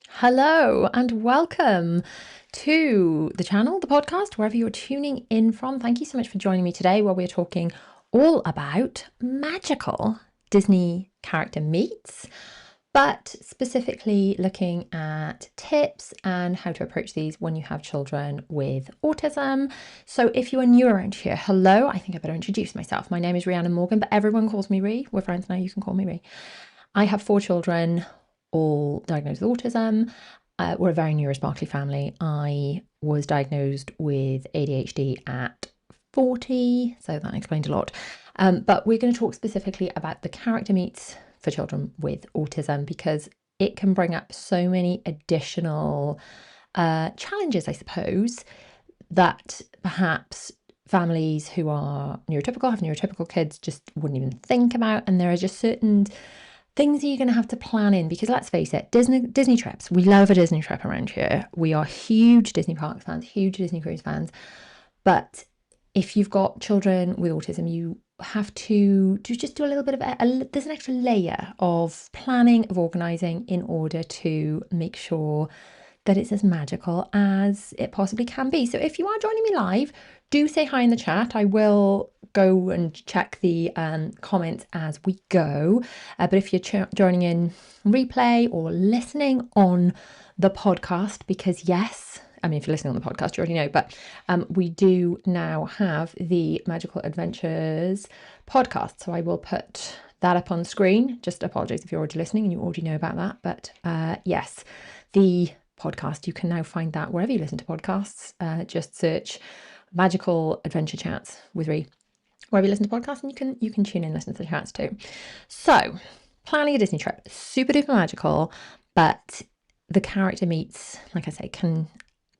Hello and welcome to the channel, the podcast, wherever you're tuning in from. Thank you so much for joining me today where we're talking all about magical Disney character meets, but specifically looking at tips and how to approach these when you have children with autism. So if you are new around here, hello, I think I better introduce myself. My name is Rhiannon Morgan, but everyone calls me Rhi. We're friends now, you can call me Rhi. I have 4 children, all diagnosed with autism. We're a very neurosparkly family. I was diagnosed with ADHD at 40, so that explained a lot. But we're going to talk specifically about the character meets for children with autism because it can bring up so many additional challenges, I suppose, that perhaps families who are neurotypical, have neurotypical kids, just wouldn't even think about. And there are just certain things that you're going to have to plan in because let's face it, Disney trips. We love a Disney trip around here. We are huge Disney parks fans, huge Disney cruise fans. But if you've got children with autism, you have to just do a little bit of there's an extra layer of planning, of organising in order to make sure that it's as magical as it possibly can be. So if you are joining me live, do say hi in the chat. I will go and check the comments as we go. But if you're joining in replay or listening on the podcast, because yes, I mean, if you're listening on the podcast, you already know, but we do now have the Magical Adventures podcast. So I will put that up on screen. Just apologies if you're already listening and you already know about that. But yes, the podcast, you can now find that wherever you listen to podcasts. Just search Magical Adventure Chats with Rhi wherever you listen to podcasts, and you can tune in and listen to the chats too. So planning a Disney trip, super duper magical, but the character meets, like I say, can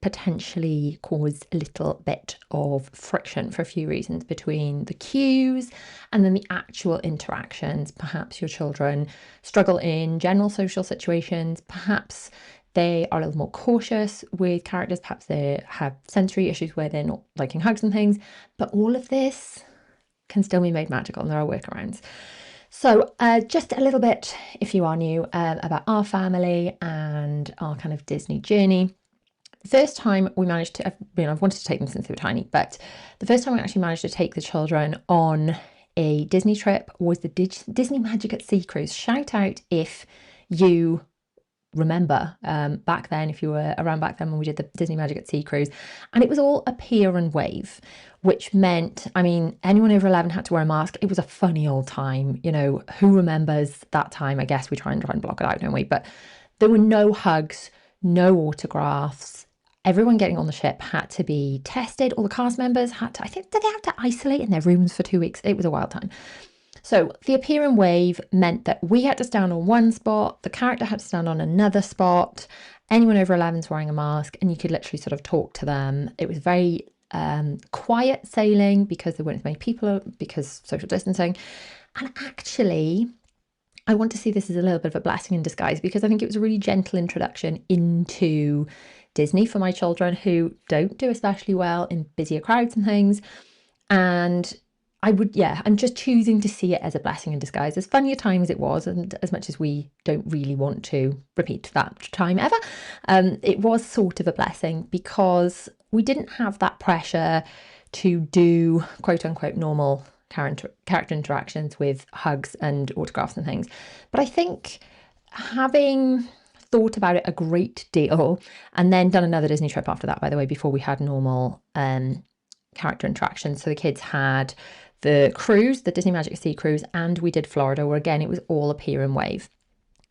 potentially cause a little bit of friction for a few reasons between the cues and then the actual interactions. Perhaps your children struggle in general social situations, perhaps they are a little more cautious with characters, perhaps they have sensory issues where they're not liking hugs and things, but all of this can still be made magical and there are workarounds. So just a little bit, if you are new, about our family and our kind of Disney journey. The first time we managed to, I've wanted to take them since they were tiny, but the first time we actually managed to take the children on a Disney trip was the Disney Magic at Sea cruise. Shout out if you remember back then, if you were around back then when we did the Disney Magic at Sea cruise, and it was all appear and wave, which meant, I mean, anyone over 11 had to wear a mask. It was a funny old time, you know, who remembers that time? I guess we try and block it out, don't we? But there were no hugs, no autographs. Everyone getting on the ship had to be tested. All the cast members had to, I think, did they have to isolate in their rooms for 2 weeks? It was a wild time. So the appear and wave meant that we had to stand on one spot, the character had to stand on another spot, anyone over 11 is wearing a mask, and you could literally sort of talk to them. It was very quiet sailing because there weren't as many people because social distancing. And actually, I want to see this as a little bit of a blessing in disguise because I think it was a really gentle introduction into Disney for my children who don't do especially well in busier crowds and things. And I'm just choosing to see it as a blessing in disguise. As funny a time as it was, and as much as we don't really want to repeat that time ever, it was sort of a blessing because we didn't have that pressure to do quote unquote normal character interactions with hugs and autographs and things. But I think having thought about it a great deal and then done another Disney trip after that, by the way, before we had normal character interactions. So the kids had the cruise, the Disney Magic Sea cruise, and we did Florida, where again it was all appear and wave,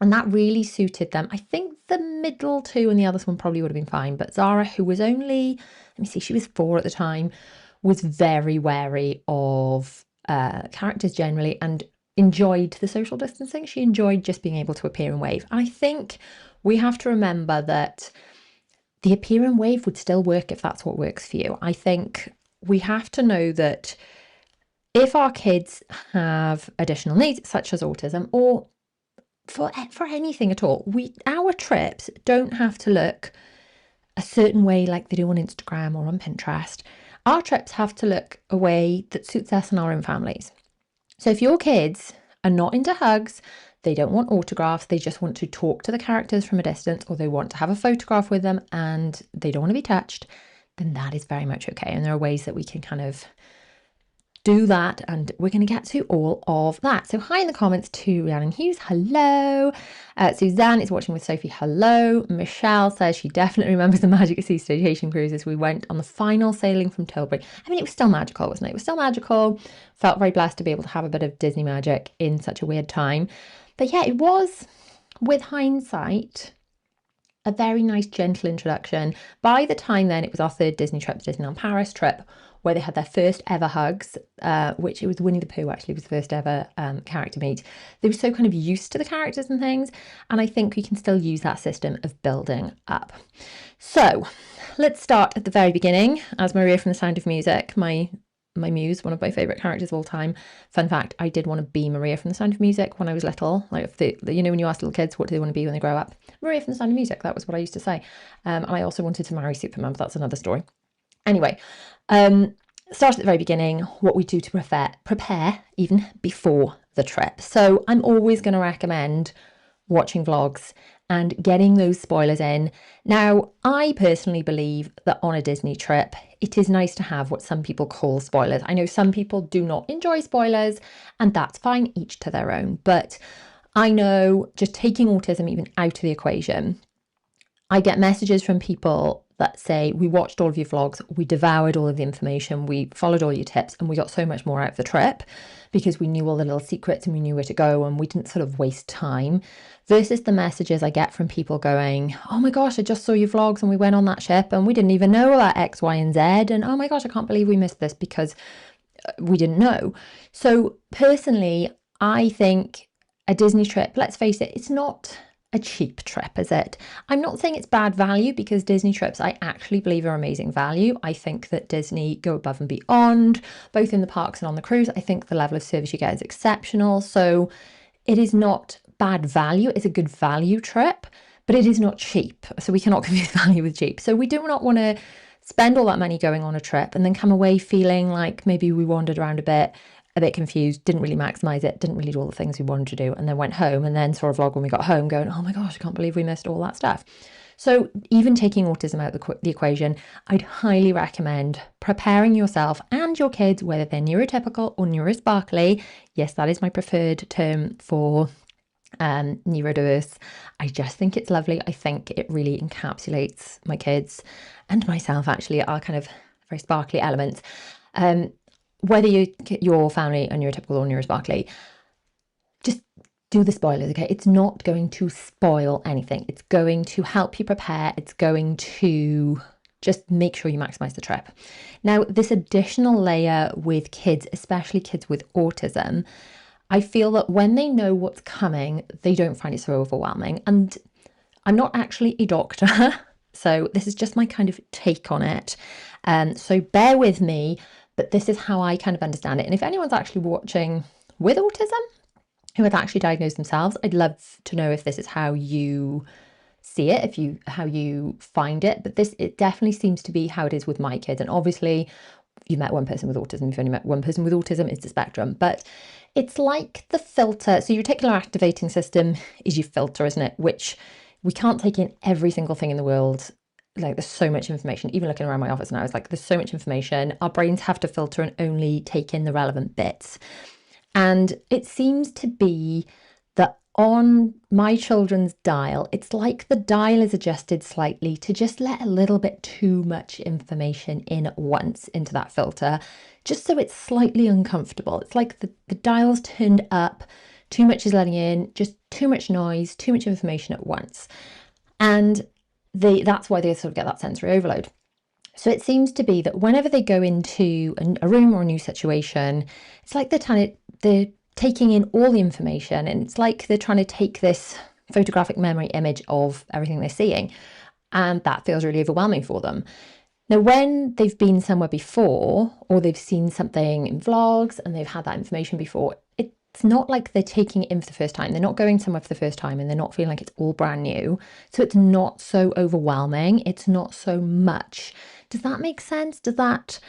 and that really suited them. I think the middle two and the other one probably would have been fine, but Zara, who was only, she was 4 at the time, was very wary of characters generally and enjoyed the social distancing. She enjoyed just being able to appear and wave. And I think we have to remember that the appear and wave would still work if that's what works for you. I think we have to know that if our kids have additional needs, such as autism, or for anything at all, our trips don't have to look a certain way like they do on Instagram or on Pinterest. Our trips have to look a way that suits us and our own families. So if your kids are not into hugs, they don't want autographs, they just want to talk to the characters from a distance, or they want to have a photograph with them and they don't want to be touched, then that is very much okay. And there are ways that we can kind of do that, and we're going to get to all of that. So hi in the comments to Rhiannon Hughes, hello. Suzanne is watching with Sophie, hello. Michelle says she definitely remembers the Magic Sea Staycation cruises. We went on the final sailing from Tilbury. I mean, it was still magical, wasn't it? It was still magical. Felt very blessed to be able to have a bit of Disney magic in such a weird time. But yeah, it was, with hindsight, a very nice, gentle introduction. By the time then, it was our third Disney trip, the Disneyland Paris trip, where they had their first ever hugs, which it was Winnie the Pooh actually was the first ever character meet. They were so kind of used to the characters and things, and I think we can still use that system of building up. So let's start at the very beginning. As Maria from The Sound of Music, my muse, one of my favourite characters of all time. Fun fact, I did want to be Maria from The Sound of Music when I was little. Like, if you know, when you ask little kids what do they want to be when they grow up, Maria from The Sound of Music, that was what I used to say. And I also wanted to marry Superman, but that's another story. Anyway, start at the very beginning, what we do to prepare even before the trip. So I'm always going to recommend watching vlogs and getting those spoilers in. Now, I personally believe that on a Disney trip, it is nice to have what some people call spoilers. I know some people do not enjoy spoilers, and that's fine, each to their own. But I know, just taking autism even out of the equation, I get messages from people that say, we watched all of your vlogs, we devoured all of the information, we followed all your tips, and we got so much more out of the trip because we knew all the little secrets and we knew where to go and we didn't sort of waste time, versus the messages I get from people going, oh my gosh, I just saw your vlogs and we went on that ship and we didn't even know about X, Y, and Z, and oh my gosh, I can't believe we missed this because we didn't know. So personally, I think a Disney trip, let's face it, it's not a cheap trip, is it? I'm not saying it's bad value, because Disney trips I actually believe are amazing value. I think that Disney go above and beyond, both in the parks and on the cruise. I think the level of service you get is exceptional. So it is not bad value. It's a good value trip, but it is not cheap. So we cannot confuse value with cheap. So we do not want to spend all that money going on a trip and then come away feeling like maybe we wandered around a bit confused, didn't really maximize it, didn't really do all the things we wanted to do, and then went home and then saw a vlog when we got home going, oh my gosh, I can't believe we missed all that stuff. So even taking autism out of the equation, I'd highly recommend preparing yourself and your kids, whether they're neurotypical or neurosparkly. Yes, that is my preferred term for neurodiverse. I just think it's lovely. I think it really encapsulates my kids and myself, actually, our kind of very sparkly elements. Whether your family are neurotypical or neurosparkly, just do the spoilers, okay? It's not going to spoil anything. It's going to help you prepare. It's going to just make sure you maximize the trip. Now, this additional layer with kids, especially kids with autism, I feel that when they know what's coming, they don't find it so overwhelming. And I'm not actually a doctor, so this is just my kind of take on it. So bear with me. But this is how I kind of understand it. And if anyone's actually watching with autism, who have actually diagnosed themselves, I'd love to know if this is how you see it, how you find it. But it definitely seems to be how it is with my kids. And obviously, you've met one person with autism. You've only met one person with autism. It's the spectrum. But it's like the filter. So your reticular activating system is your filter, isn't it? Which we can't take in every single thing in the world. Like, there's so much information. Even looking around my office now, it's like there's so much information. Our brains have to filter and only take in the relevant bits. And it seems to be that on my children's dial, it's like the dial is adjusted slightly to just let a little bit too much information in at once into that filter, just so it's slightly uncomfortable. It's like the dial's turned up, too much is letting in, just too much noise, too much information at once. And that's why they sort of get that sensory overload. So it seems to be that whenever they go into a room or a new situation, it's like they're taking in all the information, and it's like they're trying to take this photographic memory image of everything they're seeing, and that feels really overwhelming for them. Now, when they've been somewhere before, or they've seen something in vlogs and they've had that information before, it's not like they're taking it in for the first time. They're not going somewhere for the first time and they're not feeling like it's all brand new. So it's not so overwhelming. It's not so much. Does that make sense? Does that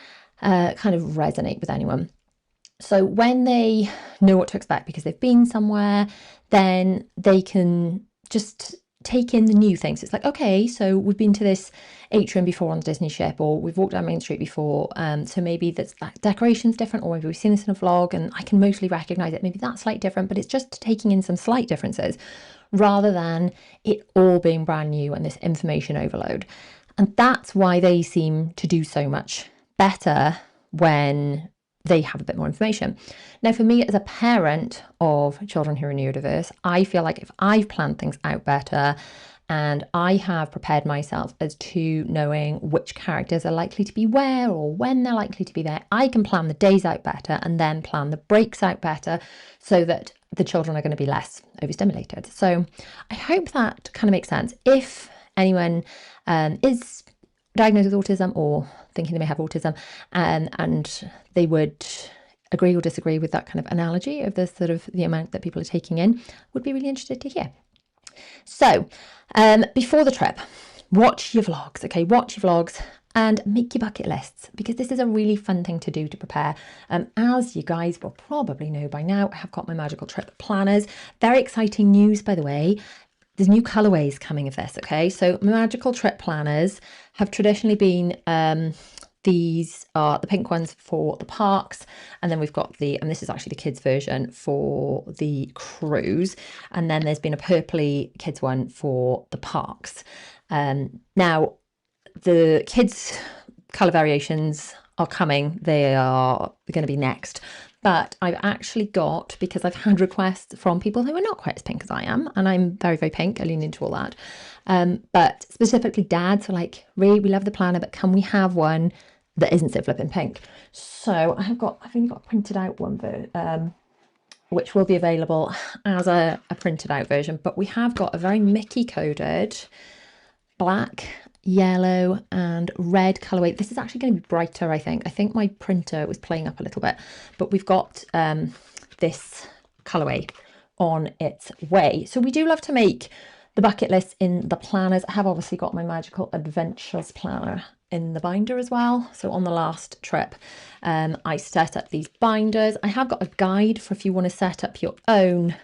kind of resonate with anyone? So when they know what to expect because they've been somewhere, then they can just take in the new things. It's like, okay, so we've been to this atrium before on the Disney ship, or we've walked down Main Street before. So maybe that decoration's different, or maybe we've seen this in a vlog and I can mostly recognize it. Maybe that's slightly different, but it's just taking in some slight differences rather than it all being brand new and this information overload. And that's why they seem to do so much better when they have a bit more information. Now, for me as a parent of children who are neurodiverse, I feel like if I've planned things out better and I have prepared myself as to knowing which characters are likely to be where or when they're likely to be there, I can plan the days out better and then plan the breaks out better so that the children are going to be less overstimulated. So I hope that kind of makes sense. If anyone is diagnosed with autism or thinking they may have autism, and they would agree or disagree with that kind of analogy of the sort of the amount that people are taking in, would be really interested to hear. So before the trip, watch your vlogs, okay? Watch your vlogs and make your bucket lists, because this is a really fun thing to do to prepare. As you guys will probably know by now, I have got my magical trip planners. Very exciting news, by the way. There's new colorways coming of this, okay? So magical trip planners have traditionally been, these are the pink ones for the parks, and then we've got and this is actually the kids version for the cruise, and then there's been a purpley kids one for the parks. Now, the kids color variations are coming. They're going to be next. But I've actually got, because I've had requests from people who are not quite as pink as I am, and I'm very, very pink, I lean into all that. But specifically dads are like, Ray, we love the planner, but can we have one that isn't so flipping pink? So I've only got a printed out one, which will be available as a printed out version. But we have got a very Mickey coded black, yellow and red colorway. This is actually going to be brighter, I think. I think my printer was playing up a little bit, but we've got this colorway on its way. So we do love to make the bucket list in the planners. I have obviously got my Magical Adventures planner in the binder as well. So on the last trip, I set up these binders. I have got a guide for if you want to set up your own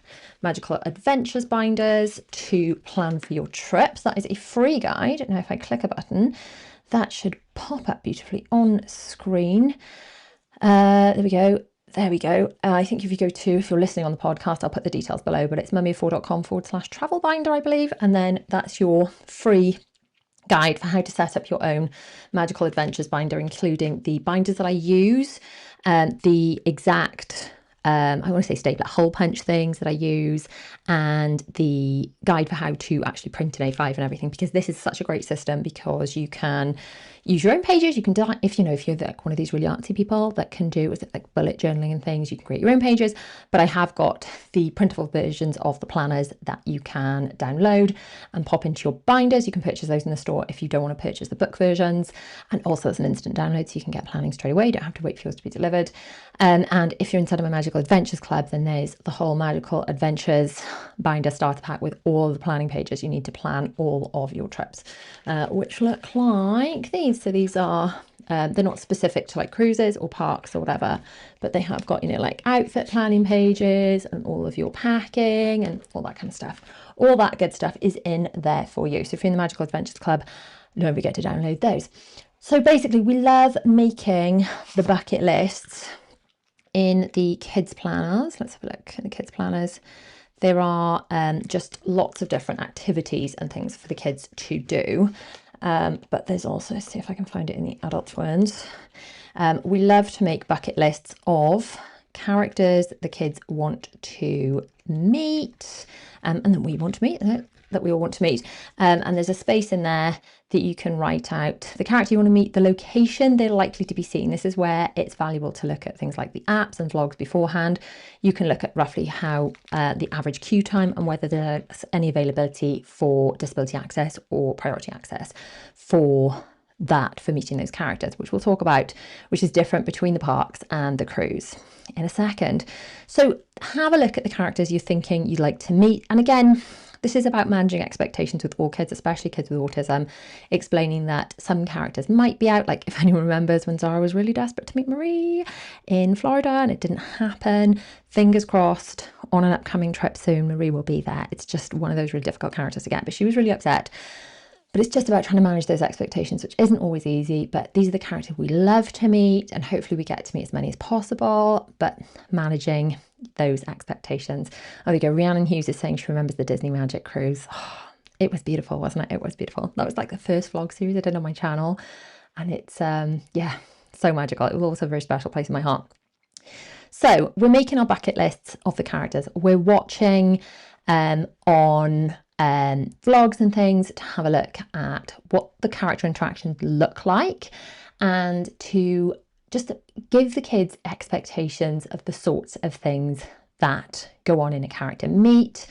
Magical Adventures binders to plan for your trips. That is a free guide. Now, if I click a button, that should pop up beautifully on screen. There we go. There we go. I think if you go to, if you're listening on the podcast, I'll put the details below, but it's mummyoffour.com/travel binder, I believe. And then that's your free guide for how to set up your own Magical Adventures binder, including the binders that I use, the exact I want to say stapler hole punch things that I use, and the guide for how to actually print an A5 and everything, because this is such a great system because you can use your own pages. You can do, if you're like one of these really artsy people that can do like bullet journaling and things, you can create your own pages. But I have got the printable versions of the planners that you can download and pop into your binders. You can purchase those in the store if you don't want to purchase the book versions, and also it's an instant download, so you can get planning straight away. You don't have to wait for yours to be delivered. And if you're inside of my Magical Adventures Club, then there's the whole Magical Adventures binder starter pack with all the planning pages you need to plan all of your trips, which look like these. So these are, they're not specific to like cruises or parks or whatever, but they have got, like outfit planning pages and all of your packing and all that kind of stuff. All that good stuff is in there for you. So if you're in the Magical Adventures Club, don't forget to download those. So basically, we love making the bucket lists in the kids planners. Let's have a look at the kids planners. There are just lots of different activities and things for the kids to do. But there's also, see if I can find it in the adult ones. We love to make bucket lists of characters the kids want to meet, and that we want to meet, that we all want to meet. And there's a space in there that you can write out the character you want to meet, the location they're likely to be seen. This is where it's valuable to look at things like the apps and vlogs beforehand. You can look at roughly how the average queue time and whether there's any availability for disability access or priority access for meeting those characters, which we'll talk about, which is different between the parks and the cruise in a second. So have a look at the characters you're thinking you'd like to meet. And again, This is about managing expectations with all kids, especially kids with autism, explaining that some characters might be out. Like if anyone remembers when Zara was really desperate to meet Marie in Florida and it didn't happen, fingers crossed on an upcoming trip soon, Marie will be there. It's just one of those really difficult characters to get, but she was really upset. But it's just about trying to manage those expectations, which isn't always easy, but these are the characters we love to meet, and hopefully we get to meet as many as possible, but managing those expectations. Oh, there we go. Rhiannon Hughes is saying she remembers the Disney Magic Cruise. Oh, it was beautiful, wasn't it? It was beautiful. That was like the first vlog series I did on my channel, and it's, yeah, so magical. It was also a very special place in my heart. So we're making our bucket lists of the characters. We're watching on vlogs and things to have a look at what the character interactions look like, and to just give the kids expectations of the sorts of things that go on in a character meet,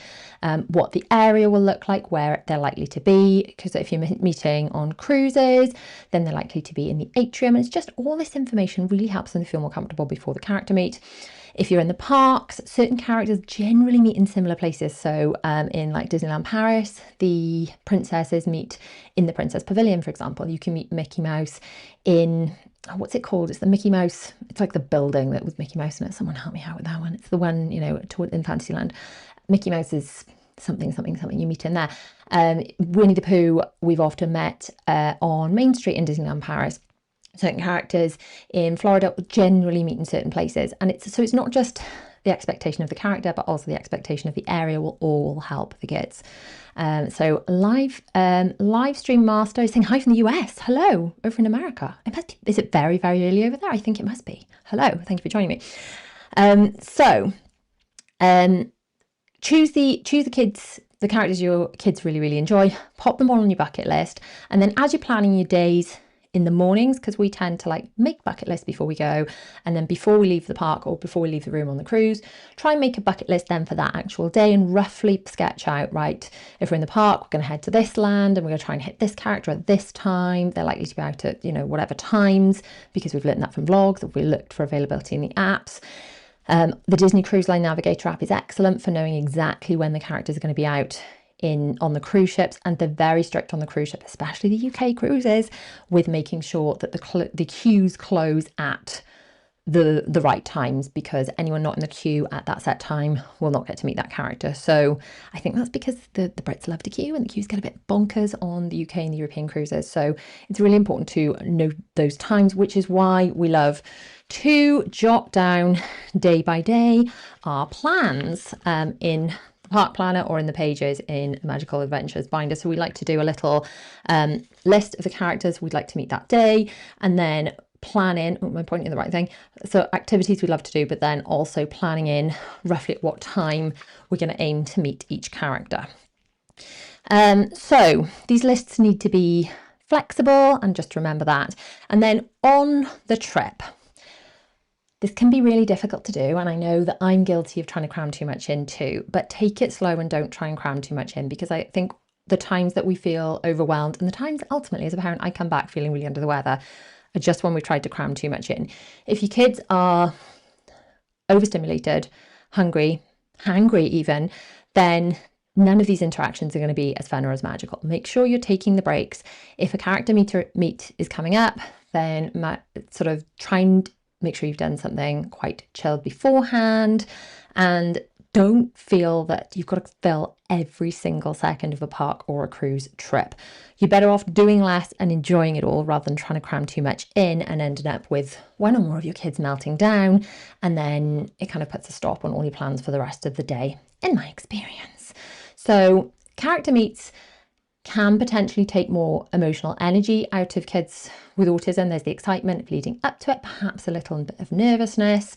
what the area will look like, where they're likely to be, because if you're meeting on cruises, then they're likely to be in the atrium. And it's just all this information really helps them feel more comfortable before the character meet. If you're in the parks, certain characters generally meet in similar places. So in like Disneyland Paris, the princesses meet in the Princess Pavilion, for example. You can meet Mickey Mouse in, what's it called? It's the Mickey Mouse, it's like the building that was Mickey Mouse in it. Someone help me out with that one. It's the one, you know, in Fantasyland. Mickey Mouse is something, you meet in there. Winnie the Pooh, we've often met on Main Street in Disneyland Paris. Certain characters in Florida will generally meet in certain places, and it's not just the expectation of the character, but also the expectation of the area will all help the kids. So live stream master is saying hi from the US. Hello, over in America. It must be, is it very, very early over there? I think it must be. Hello, thank you for joining me. Choose the kids, the characters your kids really, really enjoy, pop them all on your bucket list, and then as you're planning your days in the mornings, because we tend to like make bucket lists before we go, and then before we leave the park or before we leave the room on the cruise, try and make a bucket list then for that actual day and roughly sketch out, right, if we're in the park, we're going to head to this land and we're going to try and hit this character at this time. They're likely to be out at, you know, whatever times, because we've learned that from vlogs, or we looked for availability in the apps. The Disney Cruise Line Navigator app is excellent for knowing exactly when the characters are going to be out on the cruise ships, and they're very strict on the cruise ship, especially the UK cruises, with making sure that the queues close at the right times, because anyone not in the queue at that set time will not get to meet that character. So I think that's because the Brits love to queue, and the queues get a bit bonkers on the UK and the European cruises. So it's really important to know those times, which is why we love to jot down day by day our plans in Park Planner or in the pages in Magical Adventures binder. So we like to do a little list of the characters we'd like to meet that day, and then plan in, am I pointing the right thing? So activities we love to do, but then also planning in roughly at what time we're going to aim to meet each character. So these lists need to be flexible, and just remember that. And then on the trip, this can be really difficult to do, and I know that I'm guilty of trying to cram too much in too, but take it slow and don't try and cram too much in, because I think the times that we feel overwhelmed, and the times ultimately as a parent I come back feeling really under the weather, are just when we've tried to cram too much in. If your kids are overstimulated, hungry, hangry even, then none of these interactions are going to be as fun or as magical. Make sure you're taking the breaks. If a character meet is coming up, then sort of try and make sure you've done something quite chilled beforehand, and don't feel that you've got to fill every single second of a park or a cruise trip. You're better off doing less and enjoying it all, rather than trying to cram too much in and ending up with one or more of your kids melting down, and then it kind of puts a stop on all your plans for the rest of the day, in my experience. So character meets can potentially take more emotional energy out of kids with autism. There's the excitement of leading up to it, perhaps a little bit of nervousness.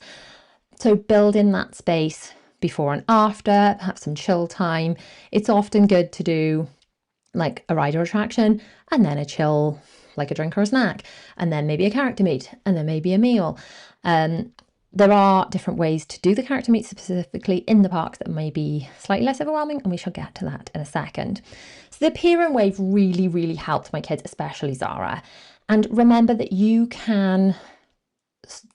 So build in that space before and after, perhaps some chill time. It's often good to do like a ride or attraction, and then a chill, like a drink or a snack, and then maybe a character meet, and then maybe a meal. There are different ways to do the character meet specifically in the parks that may be slightly less overwhelming, and we shall get to that in a second. So the appear and wave really, really helped my kids, especially Zara. And remember that you can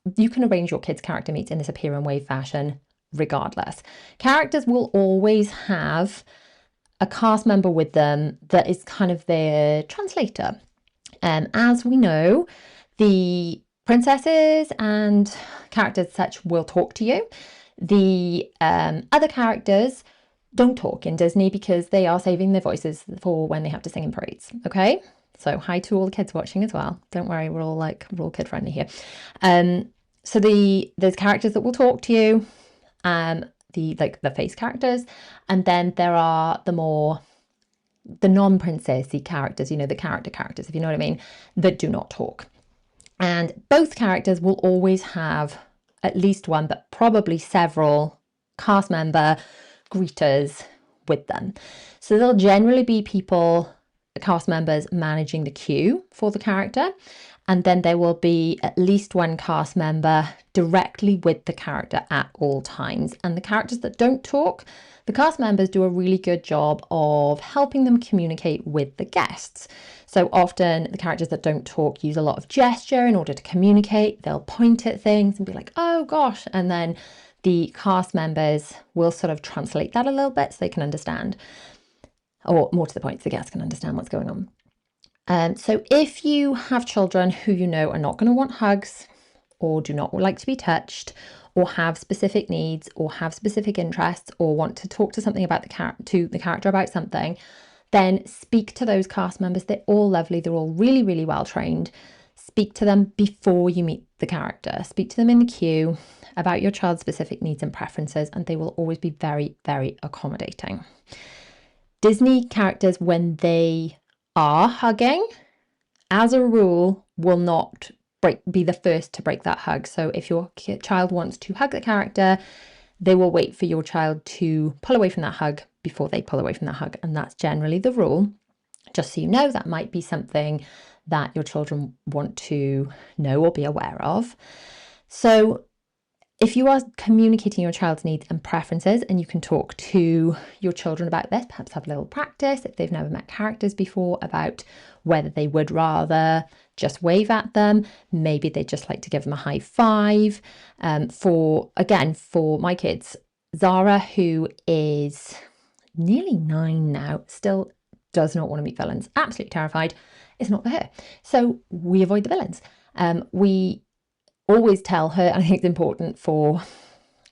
arrange your kids' character meets in this appear and wave fashion regardless. Characters will always have a cast member with them that is kind of their translator. As we know, the princesses and characters such will talk to you. The other characters don't talk in Disney because they are saving their voices for when they have to sing in parades. Okay, so hi to all the kids watching as well. Don't worry, we're all kid friendly here. So there's characters that will talk to you, the face characters, and then there are the non-princessy characters, the characters, if you know what I mean, that do not talk. And both characters will always have at least one, but probably several cast member greeters with them. So there'll generally be cast members managing the queue for the character. And then there will be at least one cast member directly with the character at all times. And the characters that don't talk, the cast members do a really good job of helping them communicate with the guests. So often the characters that don't talk use a lot of gesture in order to communicate. They'll point at things and be like, oh gosh. And then the cast members will sort of translate that a little bit so they can understand, or more to the point, so the guests can understand what's going on. So if you have children who you know are not going to want hugs, or do not like to be touched, or have specific needs, or have specific interests, or want to talk to something about the character about something, then speak to those cast members. They're all lovely. They're all really, really well trained. Speak to them before you meet the character. Speak to them in the queue about your child's specific needs and preferences, and they will always be very, very accommodating. Disney characters, when they are hugging, as a rule, will not be the first to break that hug. So if your child wants to hug the character, they will wait for your child to pull away from that hug before they pull away from that hug. And that's generally the rule. Just so you know, that might be something that your children want to know or be aware of. So if you are communicating your child's needs and preferences, and you can talk to your children about this, perhaps have a little practice if they've never met characters before, about whether they would rather just wave at them, maybe they'd just like to give them a high five. For my kids, Zara, who is nearly 9 now, still does not want to meet villains, absolutely terrified. It's not for her. So we avoid the villains. We always tell her, and I think it's important for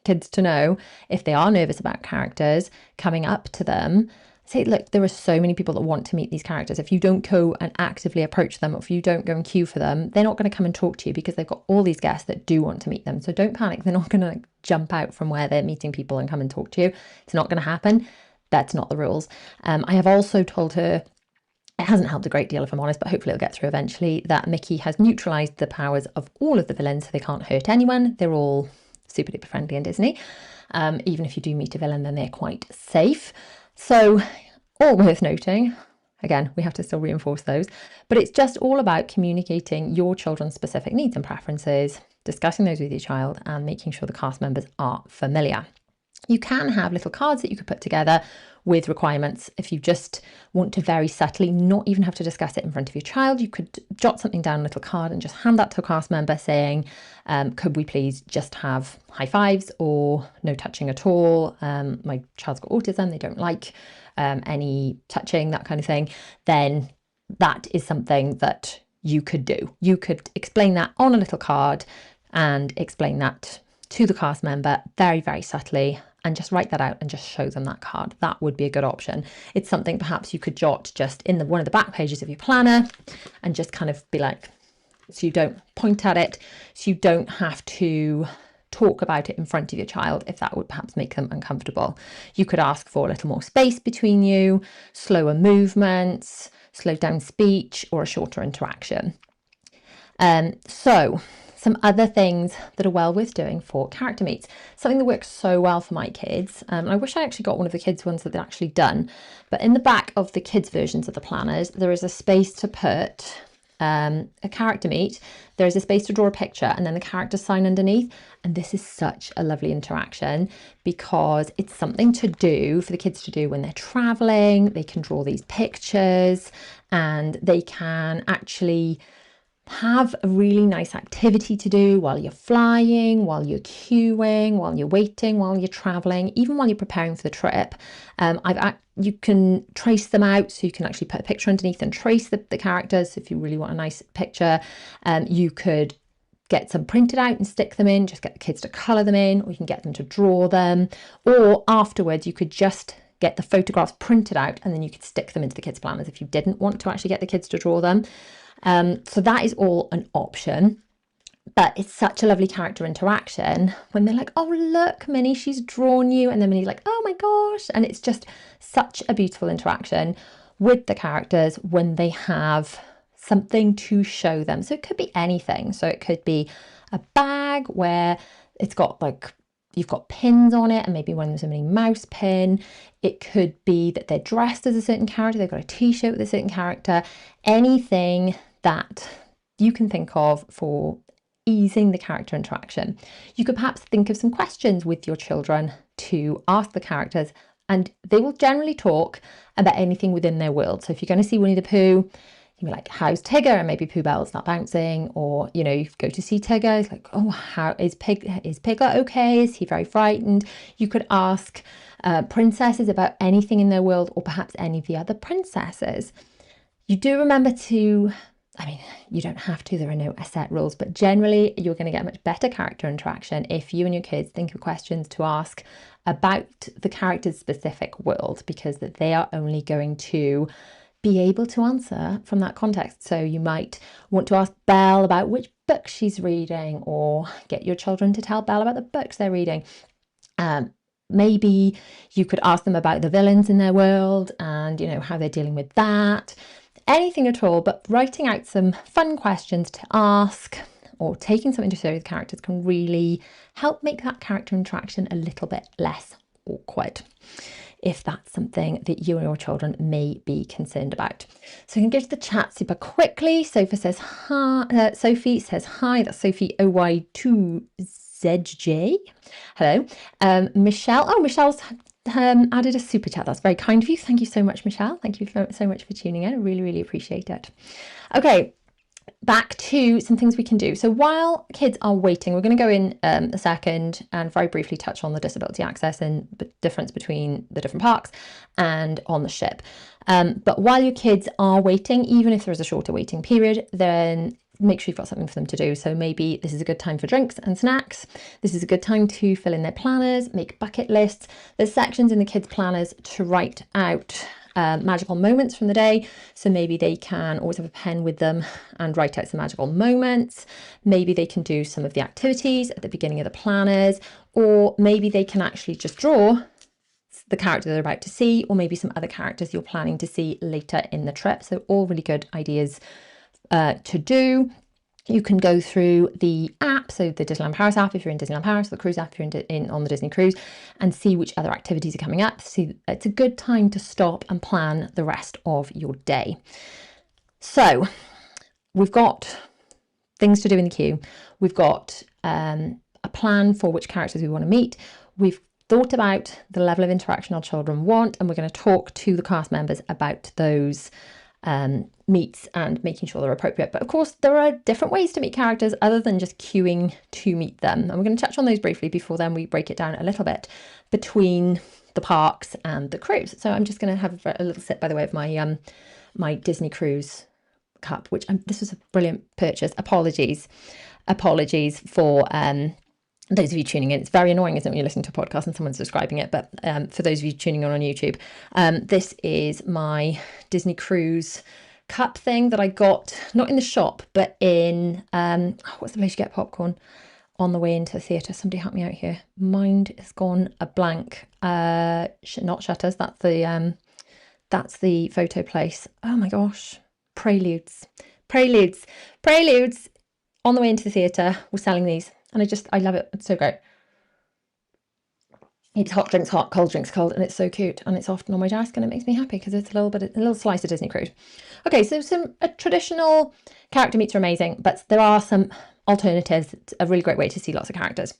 kids to know, if they are nervous about characters coming up to them, say, look, there are so many people that want to meet these characters. If you don't go and actively approach them, or if you don't go and queue for them, they're not going to come and talk to you because they've got all these guests that do want to meet them. So don't panic. They're not going to jump out from where they're meeting people and come and talk to you. It's not going to happen. That's not the rules. I have also told her, it hasn't helped a great deal if I'm honest, but hopefully it'll get through eventually, that Mickey has neutralised the powers of all of the villains, so they can't hurt anyone. They're all super duper friendly in Disney. Even if you do meet a villain, then they're quite safe. So all worth noting. Again, we have to still reinforce those, but it's just all about communicating your children's specific needs and preferences, discussing those with your child, and making sure the cast members are familiar. You can have little cards that you could put together with requirements. If you just want to very subtly not even have to discuss it in front of your child, you could jot something down on a little card and just hand that to a cast member saying, could we please just have high fives or no touching at all? My child's got autism, they don't like any touching, that kind of thing. Then that is something that you could do. You could explain that on a little card and explain that to the cast member very, very subtly, and just write that out and just show them that card. That would be a good option. It's something perhaps you could jot just in one of the back pages of your planner and just kind of be like, so you don't point at it, so you don't have to talk about it in front of your child if that would perhaps make them uncomfortable. You could ask for a little more space between you, slower movements, slow down speech, or a shorter interaction. So some other things that are well worth doing for character meets. Something that works so well for my kids. I wish I actually got one of the kids' ones that they'd actually done. But in the back of the kids' versions of the planners, there is a space to put a character meet. There is a space to draw a picture and then the character sign underneath. And this is such a lovely interaction because it's something to do for the kids to do when they're traveling. They can draw these pictures and they can actually have a really nice activity to do while you're flying, while you're queuing, while you're waiting, while you're traveling, even while you're preparing for the trip. You can trace them out, so you can actually put a picture underneath and trace the characters. So if you really want a nice picture, you could get some printed out and stick them in, just get the kids to colour them in, or you can get them to draw them. Or afterwards, you could just get the photographs printed out and then you could stick them into the kids' planners if you didn't want to actually get the kids to draw them. So that is all an option. But it's such a lovely character interaction when they're like, oh, look, Minnie, she's drawn you. And then Minnie's like, oh my gosh. And it's just such a beautiful interaction with the characters when they have something to show them. So it could be anything. So it could be a bag where it's got like, you've got pins on it and maybe one of them's a Minnie Mouse pin. It could be that they're dressed as a certain character. They've got a t-shirt with a certain character. Anything that you can think of for easing the character interaction. You could perhaps think of some questions with your children to ask the characters, and they will generally talk about anything within their world. So if you're going to see Winnie the Pooh, you'd be like, how's Tigger? And maybe Pooh Bell's not bouncing. Or, you know, you go to see Tigger, it's like, oh, how is Piglet okay? Is he very frightened? You could ask princesses about anything in their world, or perhaps any of the other princesses. You do remember to, I mean, you don't have to, there are no set rules, but generally you're going to get much better character interaction if you and your kids think of questions to ask about the character's specific world, because they are only going to be able to answer from that context. So you might want to ask Belle about which book she's reading, or get your children to tell Belle about the books they're reading. Maybe you could ask them about the villains in their world and, you know, how they're dealing with that. Anything at all, but writing out some fun questions to ask or taking something to show the characters can really help make that character interaction a little bit less awkward, if that's something that you and your children may be concerned about. So you can go to the chat super quickly. Sophie says hi. That's Sophie OY2ZJ. Hello. Michelle. Oh, Michelle's added a super chat. That's very kind of you. Thank you so much, Michelle. Thank you so much for tuning in. I really, really appreciate it. Okay, back to some things we can do. So while kids are waiting, we're going to go in a second and very briefly touch on the disability access and the difference between the different parks and on the ship. But while your kids are waiting, even if there is a shorter waiting period, then make sure you've got something for them to do. So maybe this is a good time for drinks and snacks. This is a good time to fill in their planners, make bucket lists. There's sections in the kids' planners to write out magical moments from the day. So maybe they can always have a pen with them and write out some magical moments. Maybe they can do some of the activities at the beginning of the planners, or maybe they can actually just draw the character they're about to see, or maybe some other characters you're planning to see later in the trip. So all really good ideas to do. You can go through the app, so the Disneyland Paris app if you're in Disneyland Paris, the cruise app if you're in on the Disney cruise, and see which other activities are coming up. So it's a good time to stop and plan the rest of your day. So we've got things to do in the queue. We've got a plan for which characters we want to meet. We've thought about the level of interaction our children want, and we're going to talk to the cast members about those meets and making sure they're appropriate. But of course, there are different ways to meet characters other than just queuing to meet them. And we're going to touch on those briefly before then we break it down a little bit between the parks and the cruise. So I'm just going to have a little sip, by the way, of my my Disney cruise cup, which this was a brilliant purchase. Apologies for those of you tuning in. It's very annoying, isn't it, when you're listening to a podcast and someone's describing it, but for those of you tuning in on YouTube, this is my Disney cruise cup thing that I got, not in the shop, but in, what's the place you get popcorn on the way into the theatre? Somebody help me out here. Mind has gone a blank. Not Shutters, that's the photo place. Oh my gosh. Preludes on the way into the theatre. We're selling these. And I love it. It's so great. It's hot drinks hot, cold drinks cold, and it's so cute. And it's often on my desk, and it makes me happy because it's a little slice of Disney cruise. Okay, so a traditional character meets are amazing, but there are some alternatives. It's a really great way to see lots of characters.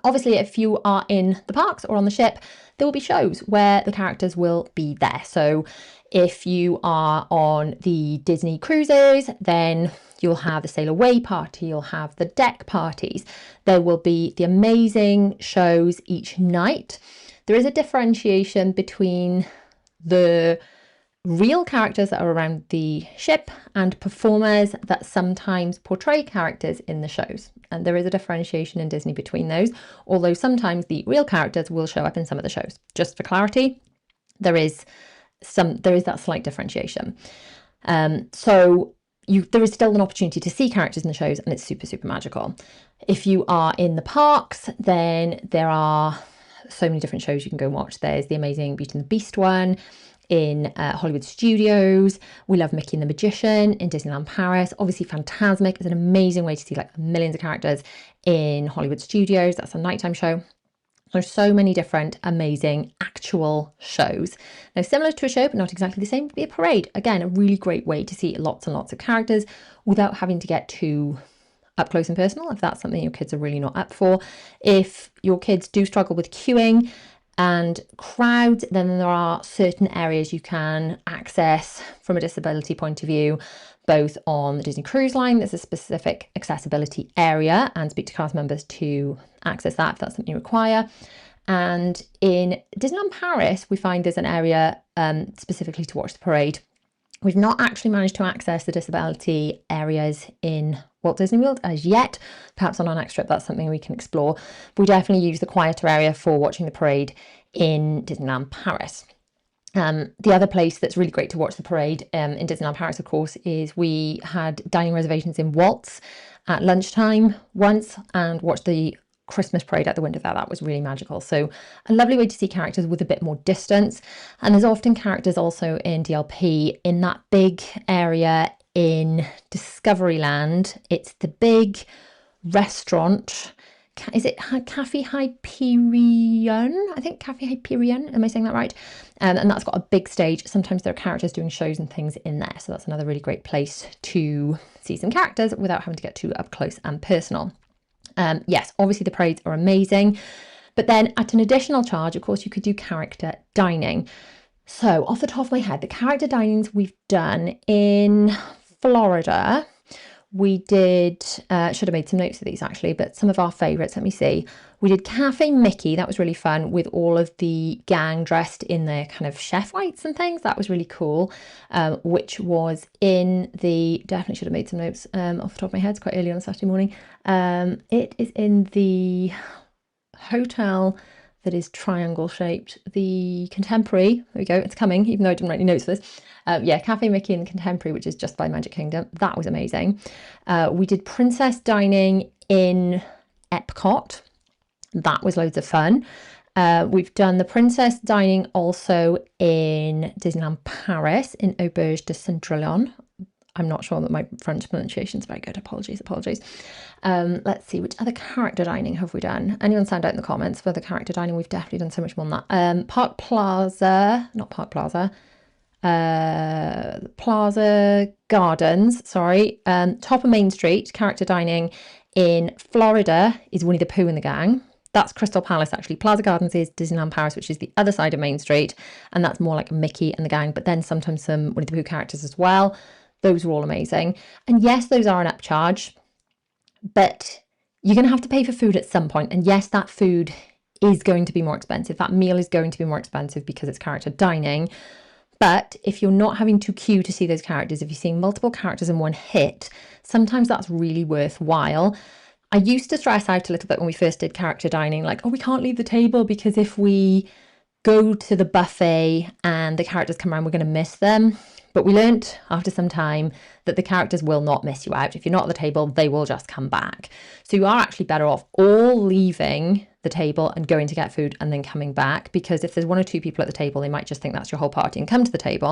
Obviously, if you are in the parks or on the ship, there will be shows where the characters will be there. So if you are on the Disney cruises, then you'll have the Sail Away party, you'll have the deck parties. There will be the amazing shows each night. There is a differentiation between the real characters that are around the ship and performers that sometimes portray characters in the shows. And there is a differentiation in Disney between those, although sometimes the real characters will show up in some of the shows. Just for clarity, there is that slight differentiation. So there is still an opportunity to see characters in the shows, and it's super, super magical. If you are in the parks, then there are so many different shows you can go watch. There's the amazing Beauty and the Beast one in Hollywood Studios. We love Mickey and the Magician in Disneyland Paris. Obviously, Fantasmic is an amazing way to see like millions of characters in Hollywood Studios. That's a nighttime show. There's so many different amazing actual shows. Now, similar to a show, but not exactly the same, would be a parade. Again, a really great way to see lots and lots of characters without having to get too up close and personal, if that's something your kids are really not up for. If your kids do struggle with queuing and crowds, then there are certain areas you can access from a disability point of view, both on the Disney Cruise Line. There's a specific accessibility area, and speak to cast members to access that if that's something you require. And in Disneyland Paris, we find there's an area specifically to watch the parade. We've not actually managed to access the disability areas in Walt Disney World as yet. Perhaps on our next trip, that's something we can explore. But we definitely use the quieter area for watching the parade in Disneyland Paris. The other place that's really great to watch the parade in Disneyland Paris, of course, is we had dining reservations in Waltz at lunchtime once and watched the Christmas parade at the window there. That was really magical. So a lovely way to see characters with a bit more distance. And there's often characters also in DLP in that big area in Discoveryland. It's the big restaurant. Is it Cafe Hyperion? I think Cafe Hyperion. Am I saying that right? And that's got a big stage. Sometimes there are characters doing shows and things in there. So that's another really great place to see some characters without having to get too up close and personal. Yes, obviously the parades are amazing, but then at an additional charge, of course, you could do character dining. So off the top of my head, the character dinings we've done in Florida, we did, should have made some notes of these actually, but some of our favourites, let me see. We did Cafe Mickey, that was really fun, with all of the gang dressed in their kind of chef whites and things. That was really cool, which was in the, definitely should have made some notes off the top of my head, it's quite early on a Saturday morning. It is in the hotel that is triangle shaped, the Contemporary. There we go, it's coming, even though I didn't write any notes for this. Yeah, Cafe Mickey and the Contemporary, which is just by Magic Kingdom. That was amazing. We did Princess Dining in Epcot. That was loads of fun. We've done the Princess Dining also in Disneyland Paris in Auberge de Cendrillon. I'm not sure that my French pronunciation is very good. Apologies. Let's see, which other character dining have we done? Anyone sound out in the comments for the character dining? We've definitely done so much more than that. Plaza Gardens, sorry. Top of Main Street, character dining in Florida is Winnie the Pooh and the gang. That's Crystal Palace, actually. Plaza Gardens is Disneyland Paris, which is the other side of Main Street. And that's more like Mickey and the gang, but then sometimes some Winnie the Pooh characters as well. Those were all amazing. And yes, those are an upcharge, but you're going to have to pay for food at some point. And yes, that food is going to be more expensive. That meal is going to be more expensive because it's character dining. But if you're not having to queue to see those characters, if you're seeing multiple characters in one hit, sometimes that's really worthwhile. I used to stress out a little bit when we first did character dining, like, oh, we can't leave the table because if we go to the buffet and the characters come around, we're going to miss them. But we learnt after some time that the characters will not miss you out. If you're not at the table, they will just come back. So you are actually better off all leaving the table and going to get food and then coming back, because if there's one or two people at the table, they might just think that's your whole party and come to the table.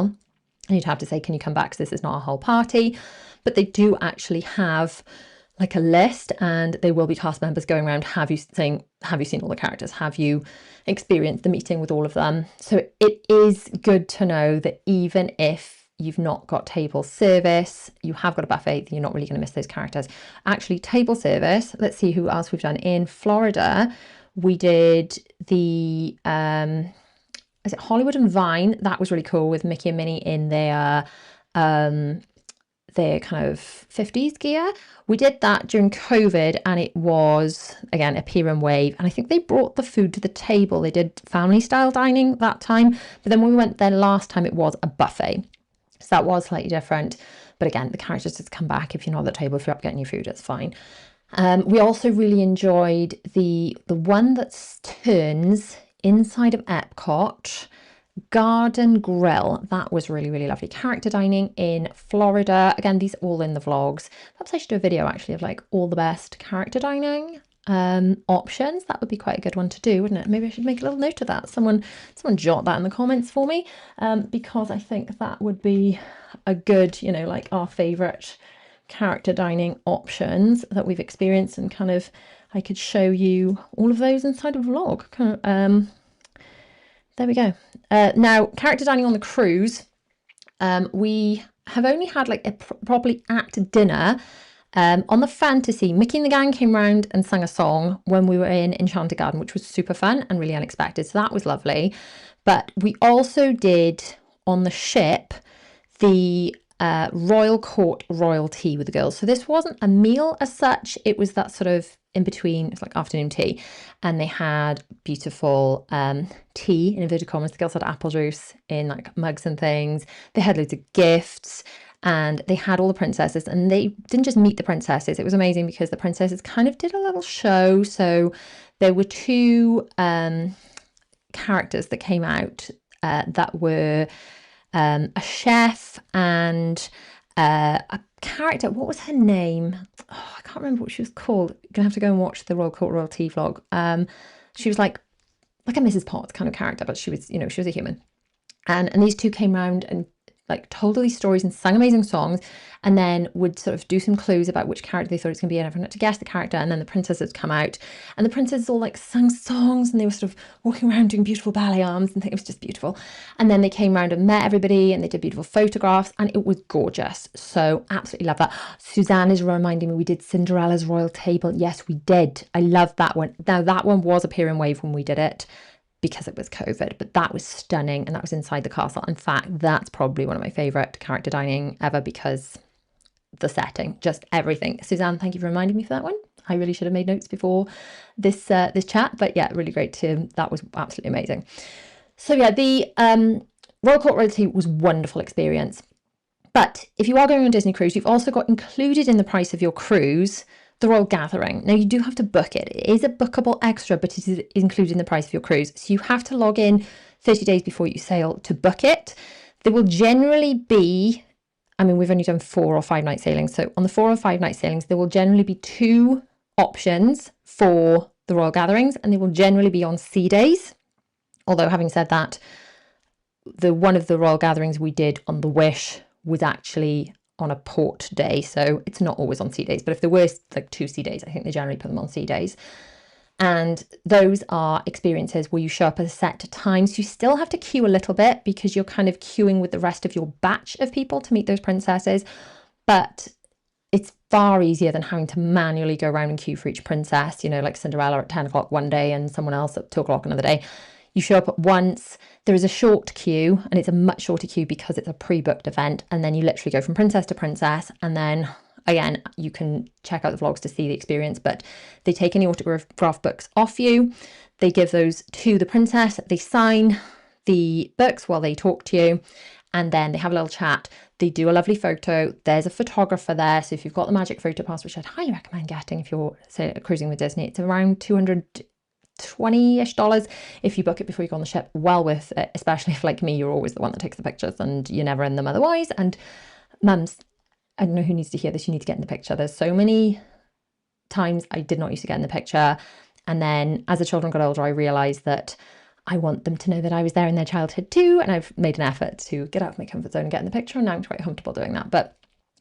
And you'd have to say, can you come back? Because this is not a whole party. But they do actually have like a list, and they will be cast members going around, have you seen all the characters? Have you experienced the meeting with all of them? So it is good to know that even if you've not got table service, you have got a buffet, you're not really going to miss those characters. Actually, table service, let's see who else we've done. In Florida, We did the is it Hollywood and Vine? That was really cool, with Mickey and Minnie in their kind of 50s gear. We did that during COVID, and it was, again, a pier and wave. And I think they brought the food to the table. They did family style dining that time. But then when we went there last time, it was a buffet. So that was slightly different. But again, the characters just come back. If you're not at the table, if you're up getting your food, it's fine. We also really enjoyed the one that turns inside of Epcot, Garden Grill. That was really, really lovely. Character dining in Florida. Again, these are all in the vlogs. Perhaps I should do a video actually of like all the best character dining options. That would be quite a good one to do, wouldn't it? Maybe I should make a little note of that. Someone jot that in the comments for me, because I think that would be a good, you know, like our favorite character dining options that we've experienced, and kind of I could show you all of those inside a vlog. There we go. Now, character dining on the cruise, we have only had like a properly at dinner. On the Fantasy, Mickey and the gang came round and sang a song when we were in Enchanted Garden, which was super fun and really unexpected. So that was lovely. But we also did on the ship the Royal Court Royal Tea with the girls. So this wasn't a meal as such. It was that sort of in between, it's like afternoon tea, and they had beautiful tea in inverted commas. The girls had apple juice in like mugs and things. They had loads of gifts, and they had all the princesses, and they didn't just meet the princesses. It was amazing because the princesses kind of did a little show. So there were two characters that came out that were a chef and a character. What was her name? Oh, I can't remember what she was called. You're gonna have to go and watch the Royal Court Royal Tea vlog. She was like a Mrs. Potts kind of character, but she was, you know, she was a human. And these two came round and like told all these stories and sang amazing songs, and then would sort of do some clues about which character they thought it was going to be, and everyone had to guess the character. And then the princesses would come out, and the princesses all like sang songs, and they were sort of walking around doing beautiful ballet arms, and it was just beautiful. And then they came around and met everybody, and they did beautiful photographs, and it was gorgeous. So absolutely love that. Suzanne is reminding me we did Cinderella's Royal Table. Yes, we did. I love that one. Now that one was a pier and wave when we did it, because it was COVID, but that was stunning, and that was inside the castle. In fact, that's probably one of my favorite character dining ever, because the setting, just everything. Suzanne, thank you for reminding me for that one. I really should have made notes before this chat, but yeah, really great too. That was absolutely amazing. So yeah, the Royal Court Royal Tea was a wonderful experience. But if you are going on a Disney cruise, you've also got included in the price of your cruise the Royal Gathering. Now, you do have to book it. It is a bookable extra, but it is included in the price of your cruise. So you have to log in 30 days before you sail to book it. There will generally be, I mean, we've only done 4 or 5 night sailings. So on the 4 or 5 night sailings, there will generally be 2 options for the Royal Gatherings, and they will generally be on sea days. Although, having said that, one of the Royal Gatherings we did on the Wish was actually on a port day, so it's not always on sea days. But if there were like 2 sea days, I think they generally put them on sea days. And those are experiences where you show up at a set time. So you still have to queue a little bit, because you're kind of queuing with the rest of your batch of people to meet those princesses. But it's far easier than having to manually go around and queue for each princess, you know, like Cinderella at 10 o'clock one day and someone else at 2 o'clock another day. You show up at once. There is a short queue, and it's a much shorter queue because it's a pre-booked event. And then you literally go from princess to princess. And then again, you can check out the vlogs to see the experience, but they take any autograph books off you. They give those to the princess. They sign the books while they talk to you, and then they have a little chat. They do a lovely photo. There's a photographer there. So if you've got the Magic Photo Pass, which I'd highly recommend getting if you're, say, cruising with Disney, it's around $220-ish if you book it before you go on the ship. Well worth it, especially if, like me, you're always the one that takes the pictures and you're never in them otherwise. And mums, I don't know who needs to hear this, you need to get in the picture. There's so many times I did not used to get in the picture, and then as the children got older, I realized that I want them to know that I was there in their childhood too, and I've made an effort to get out of my comfort zone and get in the picture, and now I'm quite comfortable doing that. But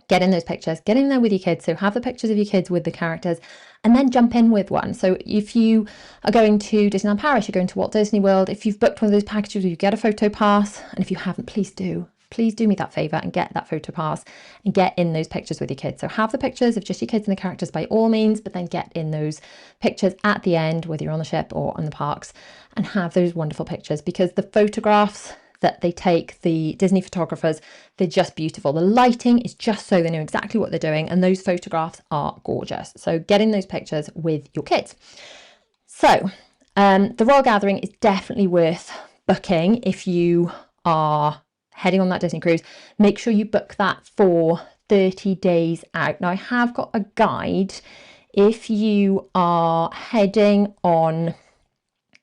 get in those pictures, get in there with your kids. So have the pictures of your kids with the characters, and then jump in with one. So if you are going to Disneyland Paris, you're going to Walt Disney World, if you've booked one of those packages, you get a photo pass. And if you haven't, please do please do me that favor and get that photo pass and get in those pictures with your kids. So have the pictures of just your kids and the characters by all means, but then get in those pictures at the end, whether you're on the ship or on the parks, and have those wonderful pictures, because the photographs that they take, the Disney photographers, they're just beautiful. The lighting is just so they know exactly what they're doing, and those photographs are gorgeous. So get in those pictures with your kids. So the Royal Gathering is definitely worth booking if you are heading on that Disney cruise. Make sure you book that for 30 days out. Now, I have got a guide if you are heading on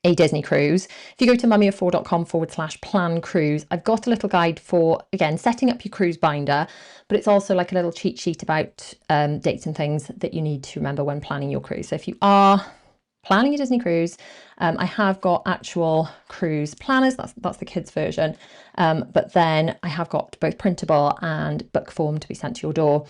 a Disney cruise. If you go to mummyof4.com/plan cruise, I've got a little guide for, again, setting up your cruise binder, but it's also like a little cheat sheet about dates and things that you need to remember when planning your cruise. So if you are planning a Disney cruise, I have got actual cruise planners, that's the kids version, but then I have got both printable and book form to be sent to your door,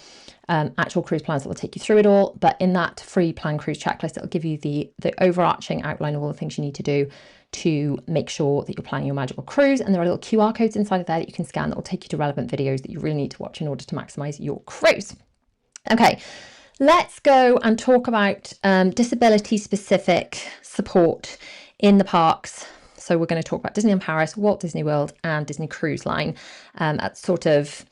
actual cruise plans that will take you through it all. But in that free plan cruise checklist, it'll give you the overarching outline of all the things you need to do to make sure that you're planning your magical cruise. And there are little QR codes inside of there that you can scan that will take you to relevant videos that you really need to watch in order to maximize your cruise. Okay, let's go and talk about disability specific support in the parks. So we're going to talk about Disneyland Paris, Walt Disney World and Disney Cruise Line at sort of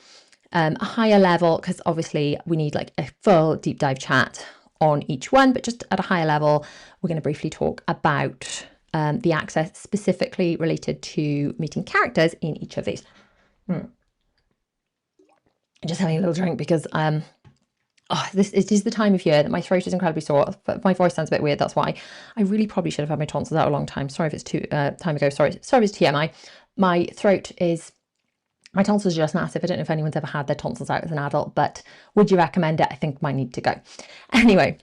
a higher level, because obviously we need like a full deep dive chat on each one, but just at a higher level, we're going to briefly talk about the access specifically related to meeting characters in each of these. Just having a little drink because it is the time of year that my throat is incredibly sore. My voice sounds a bit weird. That's why I really probably should have had my tonsils out a long time. Sorry if it's too time ago. Sorry if it's TMI. My tonsils are just massive. I don't know if anyone's ever had their tonsils out as an adult, but would you recommend it? I think mine need to go. Anyway,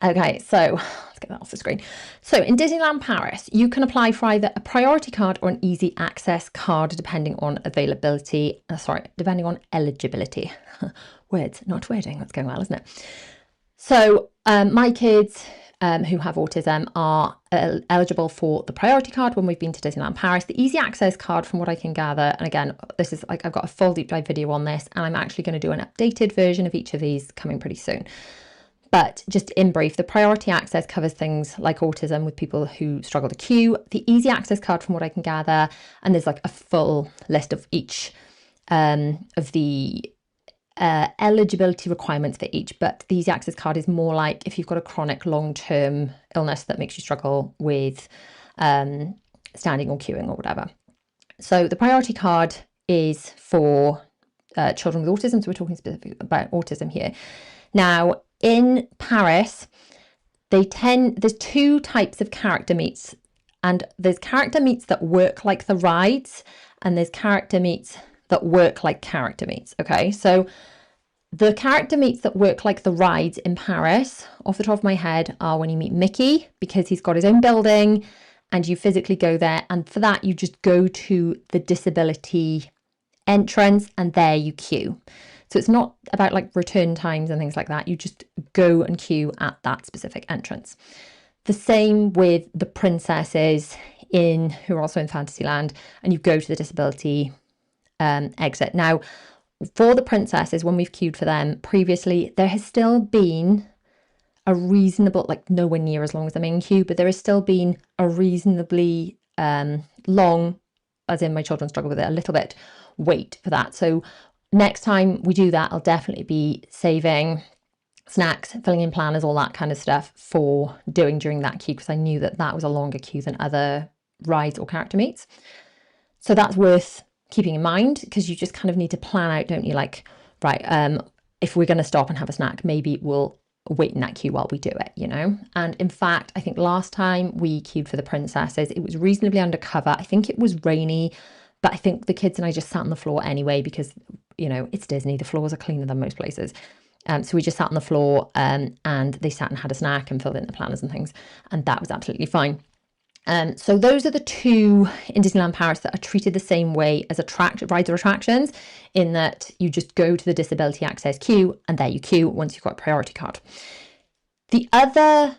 okay, so let's get that off the screen. So in Disneyland Paris, you can apply for either a priority card or an easy access card, depending on availability. Depending on eligibility. Words, not wording. That's going well, isn't it? So my kids who have autism are eligible for the priority card when we've been to Disneyland Paris. The easy access card, from what I can gather, and again, this is like, I've got a full deep dive video on this, and I'm actually going to do an updated version of each of these coming pretty soon. But just in brief, the priority access covers things like autism with people who struggle to queue. The easy access card, from what I can gather, and there's like a full list of each of the eligibility requirements for each, but the easy access card is more like if you've got a chronic long-term illness that makes you struggle with standing or queuing or whatever. So the priority card is for children with autism, so we're talking specifically about autism here. Now in Paris, there's two types of character meets, and there's character meets that work like the rides, and there's character meets that work like character meets. Okay, so the character meets that work like the rides in Paris, off the top of my head, are when you meet Mickey, because he's got his own building and you physically go there, and for that you just go to the disability entrance and there you queue. So it's not about like return times and things like that. You just go and queue at that specific entrance. The same with the princesses who are also in Fantasyland, and you go to the disability exit. Now, for the princesses, when we've queued for them previously, there has still been a reasonable, like nowhere near as long as the main queue, but there has still been a reasonably long, as in my children struggle with it a little bit, wait for that. So next time we do that, I'll definitely be saving snacks, filling in planners, all that kind of stuff for doing during that queue, because I knew that that was a longer queue than other rides or character meets. So that's worth keeping in mind, because you just kind of need to plan out, don't you? Like, right, if we're going to stop and have a snack, maybe we'll wait in that queue while we do it, you know? And in fact, I think last time we queued for the princesses, it was reasonably undercover. I think it was rainy, but I think the kids and I just sat on the floor anyway, because, you know, it's Disney, the floors are cleaner than most places. So we just sat on the floor and they sat and had a snack and filled in the planners and things, and that was absolutely fine. So those are the two in Disneyland Paris that are treated the same way as rides or attractions, in that you just go to the disability access queue and there you queue once you've got a priority card. The other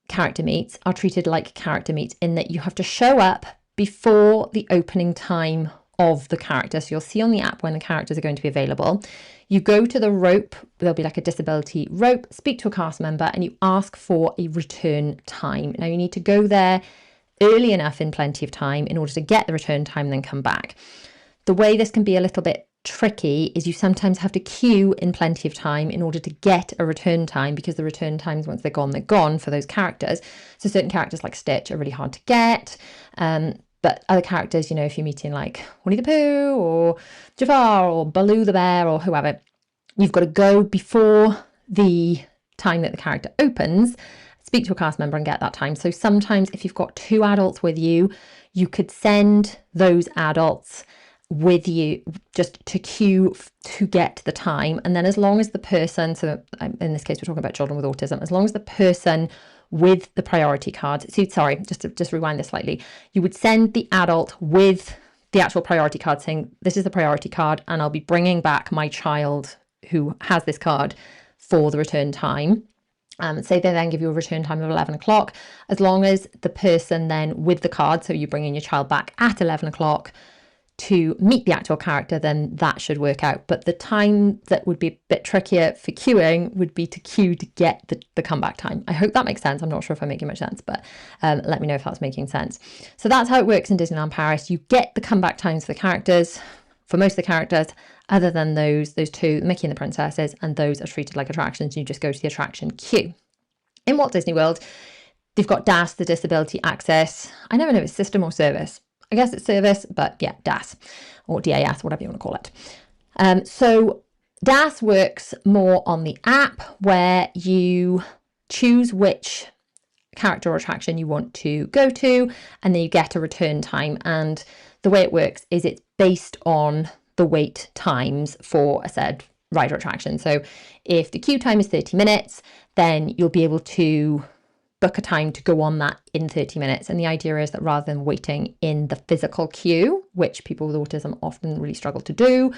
character meets are treated like character meets in that you have to show up before the opening time of the character. So you'll see on the app when the characters are going to be available. You go to the rope, there'll be like a disability rope, speak to a cast member, and you ask for a return time. Now you need to go there early enough in plenty of time in order to get the return time and then come back. The way this can be a little bit tricky is you sometimes have to queue in plenty of time in order to get a return time, because the return times, once they're gone for those characters. So certain characters like Stitch are really hard to get. But other characters, if you're meeting like Winnie the Pooh or Jafar or Baloo the bear or whoever, you've got to go before the time that the character opens, speak to a cast member and get that time. So sometimes if you've got 2 adults with you, you could send those adults with you just to queue to get the time. And then as long as the person, so in this case we're talking about children with autism, as long as the person with the priority cards, just rewind this slightly, you would send the adult with the actual priority card saying, this is the priority card and I'll be bringing back my child who has this card for the return time. Say they then give you a return time of 11 o'clock. As long as the person then with the card, so you bring in your child back at 11 o'clock to meet the actual character, then that should work out. But the time that would be a bit trickier for queuing would be to queue to get the comeback time. I hope that makes sense. I'm not sure if I'm making much sense, but let me know if that's making sense. So that's how it works in Disneyland Paris. You get the comeback times for the characters, for most of the characters, other than those 2, Mickey and the Princesses, and those are treated like attractions. You just go to the attraction queue. In Walt Disney World, they've got DAS, the Disability Access. I never know if it's system or service. I guess it's service, but yeah, DAS or DAS, whatever you want to call it. So DAS works more on the app, where you choose which character or attraction you want to go to, and then you get a return time. And the way it works is it's based on the wait times for a said ride or attraction. So if the queue time is 30 minutes, then you'll be able to book a time to go on that in 30 minutes. And the idea is that rather than waiting in the physical queue, which people with autism often really struggle to do,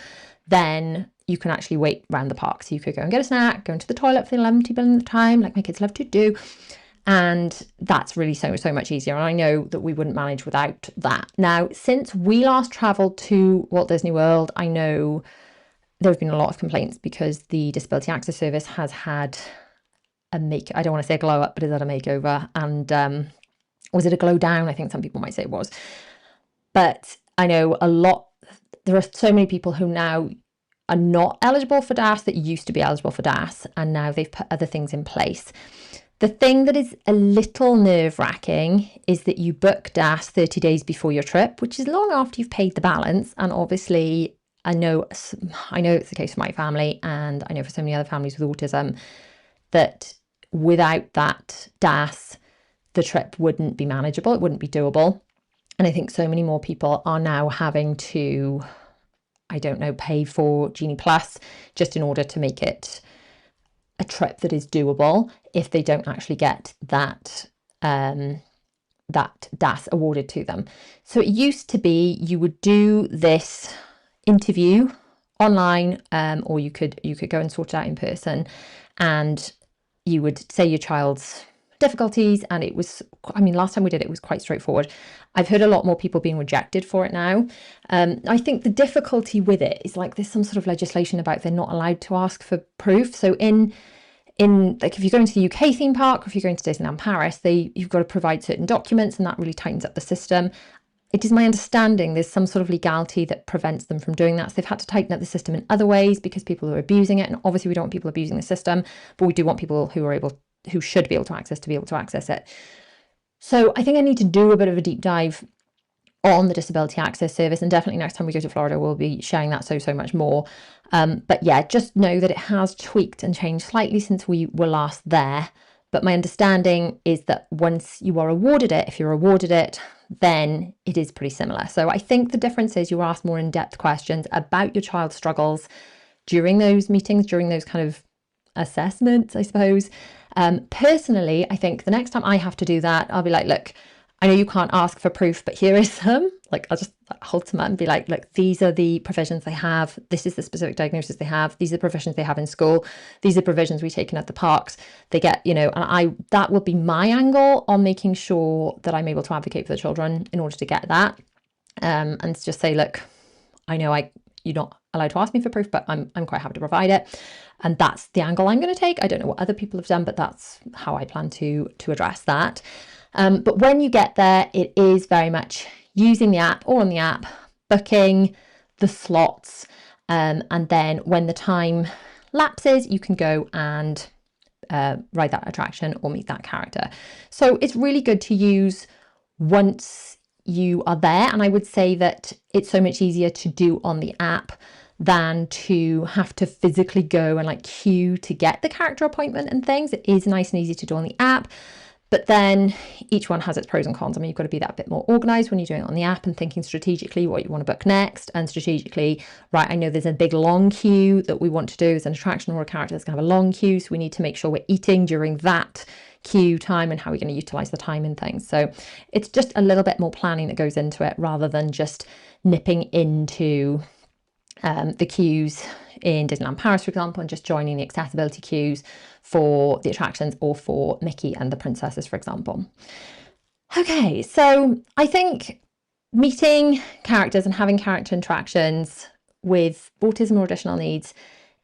then you can actually wait around the park. So you could go and get a snack, go into the toilet for the 11 minutes of time, like my kids love to do. And that's really so much easier. And I know that we wouldn't manage without that. Now, since we last traveled to Walt Disney World, I know there have been a lot of complaints because the Disability Access Service has had I don't want to say a glow up, but is that a makeover? And was it a glow down? I think some people might say it was. But I know there are so many people who now are not eligible for DAS that used to be eligible for DAS, and now they've put other things in place. The thing that is a little nerve-wracking is that you book DAS 30 days before your trip, which is long after you've paid the balance. And obviously, I know it's the case for my family, and I know for so many other families with autism, that without that DAS, the trip wouldn't be manageable, it wouldn't be doable. And I think so many more people are now having to, pay for Genie Plus just in order to make it a trip that is doable if they don't actually get that DAS awarded to them. So it used to be you would do this interview online, or you could go and sort it out in person, and you would say your child's difficulties, and it was, last time we did it, it was quite straightforward. I've heard a lot more people being rejected for it now. I think the difficulty with it is like there's some sort of legislation about they're not allowed to ask for proof. So in like if you're going to the UK theme park, or if you're going to Disneyland Paris, you've got to provide certain documents, and that really tightens up the system. It is my understanding there's some sort of legality that prevents them from doing that. So they've had to tighten up the system in other ways because people are abusing it. And obviously we don't want people abusing the system, but we do want people who should be able to access it. So I think I need to do a bit of a deep dive on the Disability Access Service, and definitely next time we go to Florida, we'll be sharing that so much more. But yeah, just know that it has tweaked and changed slightly since we were last there. But my understanding is that once you are awarded it, if you're awarded it, then it is pretty similar. So I think the difference is you ask more in-depth questions about your child's struggles during those meetings, during those kind of assessments, I suppose. Personally, I think the next time I have to do that, I'll be like, look, I know you can't ask for proof, but here is some. Like, I'll just hold them up and be like, look, these are the provisions they have. This is the specific diagnosis they have. These are the provisions they have in school. These are provisions we take in at the parks. They get, and that will be my angle on making sure that I'm able to advocate for the children in order to get that. And just say, look, I know you're not allowed to ask me for proof, but I'm quite happy to provide it. And that's the angle I'm going to take. I don't know what other people have done, but that's how I plan to address that. But when you get there, it is very much using the app or on the app, booking the slots. And then when the time lapses, you can go and ride that attraction or meet that character. So it's really good to use once you are there. And I would say that it's so much easier to do on the app than to have to physically go and like queue to get the character appointment and things. It is nice and easy to do on the app. But then each one has its pros and cons. I mean, you've got to be that bit more organized when you're doing it on the app and thinking strategically what you want to book next, and strategically, right, I know there's a big long queue that we want to do as an attraction or a character that's going to have a long queue. So we need to make sure we're eating during that queue time and how we're going to utilize the time and things. So it's just a little bit more planning that goes into it rather than just nipping into the queues in Disneyland Paris, for example, and just joining the accessibility queues for the attractions or for Mickey and the princesses, for example. Okay, so I think meeting characters and having character interactions with autism or additional needs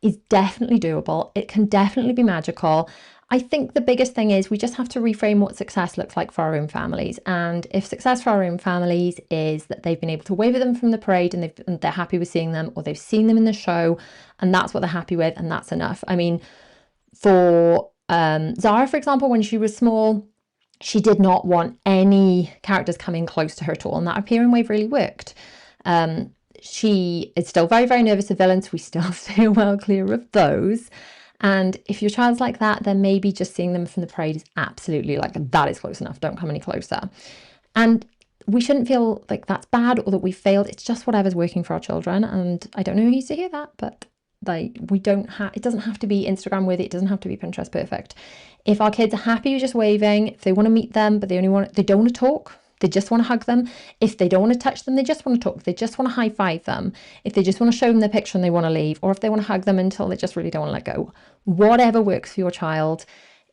is definitely doable. It can definitely be magical. I think the biggest thing is we just have to reframe what success looks like for our own families. And if success for our own families is that they've been able to wave at them from the parade and they're happy with seeing them, or they've seen them in the show and that's what they're happy with, and that's enough. I mean, for Zara, for example, when she was small, she did not want any characters coming close to her at all. And that appear and wave really worked. She is still very, very nervous of villains. We still stay well clear of those. And if your child's like that, then maybe just seeing them from the parade is absolutely like, that is close enough. Don't come any closer. And we shouldn't feel like that's bad or that we failed. It's just whatever's working for our children. And I don't know who needs to hear that, but it doesn't have to be Instagram worthy. It doesn't have to be Pinterest perfect. If our kids are happy with just waving, if they want to meet them, but they don't want to talk, they just want to hug them. If they don't want to touch them, they just want to talk. They just want to high five them. If they just want to show them their picture and they want to leave, or if they want to hug them until they just really don't want to let go, whatever works for your child.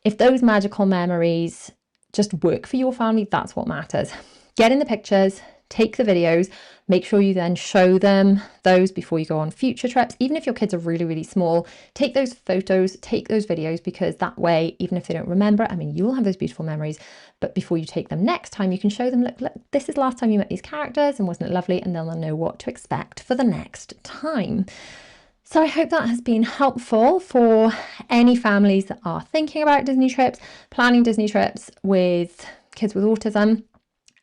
If those magical memories just work for your family, that's what matters. Get in the pictures, take the videos, make sure you then show them those before you go on future trips. Even if your kids are really, really small, take those photos, take those videos, because that way, even if they don't remember, I mean, you'll have those beautiful memories, but before you take them next time, you can show them, look, this is last time you met these characters and wasn't it lovely? And then they'll know what to expect for the next time. So I hope that has been helpful for any families that are thinking about Disney trips, planning Disney trips with kids with autism.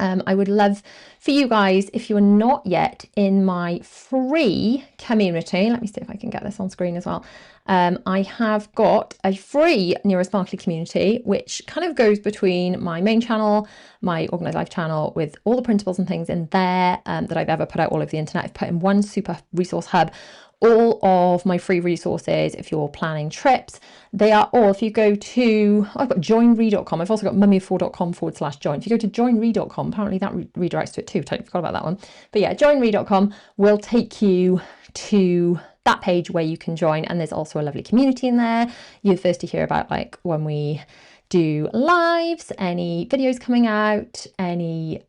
I would love for you guys, if you're not yet in my free community, let me see if I can get this on screen as well. I have got a free Neurosparkly community, which kind of goes between my main channel, my Organised Life channel, with all the printables and things in there that I've ever put out all over the internet. I've put in one super resource hub. All of my free resources, if you're planning trips, they are all, if you go to, I've got joinre.com, I've also got mummy4.com/join. If you go to joinre.com, apparently that redirects to it too, totally forgot about that one. But yeah, joinre.com will take you to that page where you can join, and there's also a lovely community in there. You're first to hear about like when we do lives, any videos coming out, any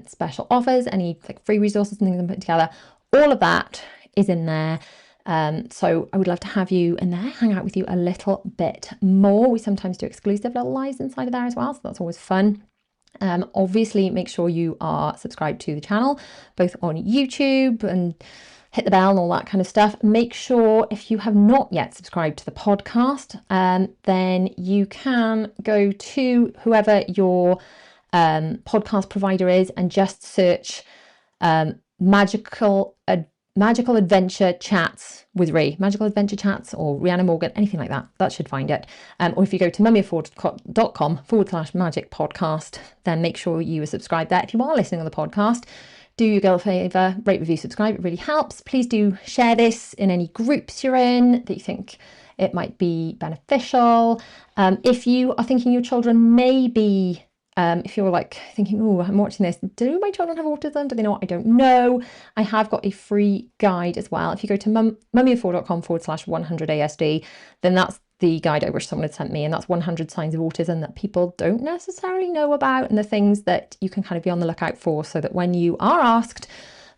special offers, any like free resources and things I'm putting together. All of that is in there. So I would love to have you in there, hang out with you a little bit more. We sometimes do exclusive little lives inside of there as well, so that's always fun. Obviously make sure you are subscribed to the channel, both on YouTube, and hit the bell and all that kind of stuff. Make sure if you have not yet subscribed to the podcast, then you can go to whoever your podcast provider is and just search Magical Adventure Chats with Rhi, Magical Adventure Chats, or Rhianna Morgan, anything like that. That should find it. Or if you go to mummy4.com/magic podcast, then make sure you are subscribed there. If you are listening on the podcast, do your girl a favour, rate, review, subscribe. It really helps. Please do share this in any groups you're in that you think it might be beneficial. If you are thinking your children may be if you're like thinking, oh, I'm watching this, do my children have autism? Do they know? I don't know. I have got a free guide as well. If you go to mummy4.com/100ASD, then that's the guide I wish someone had sent me. And that's 100 signs of autism that people don't necessarily know about, and the things that you can kind of be on the lookout for, so that when you are asked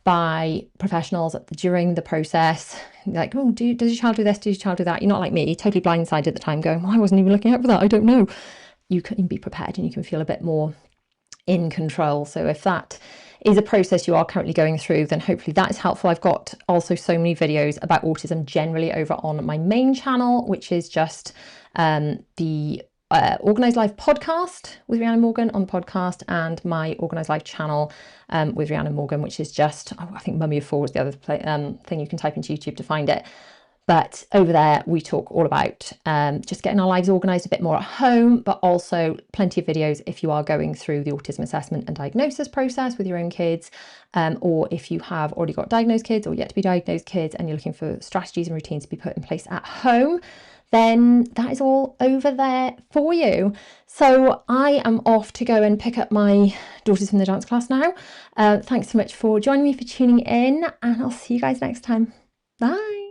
by professionals during the process, like, oh, does your child do this? Does your child do that? You're not like me, totally blindsided at the time going, well, I wasn't even looking out for that, I don't know. You can be prepared and you can feel a bit more in control. So if that is a process you are currently going through, then hopefully that is helpful. I've got also so many videos about autism generally over on my main channel, which is just the Organised Life podcast with Rhiannon Morgan on the podcast, and my Organised Life channel with Rhiannon Morgan, which is just, I think Mummy of Four is the other thing you can type into YouTube to find it. But over there, we talk all about just getting our lives organised a bit more at home, but also plenty of videos if you are going through the autism assessment and diagnosis process with your own kids, or if you have already got diagnosed kids or yet to be diagnosed kids and you're looking for strategies and routines to be put in place at home, then that is all over there for you. So I am off to go and pick up my daughters from the dance class now. Thanks so much for joining me, for tuning in, and I'll see you guys next time. Bye.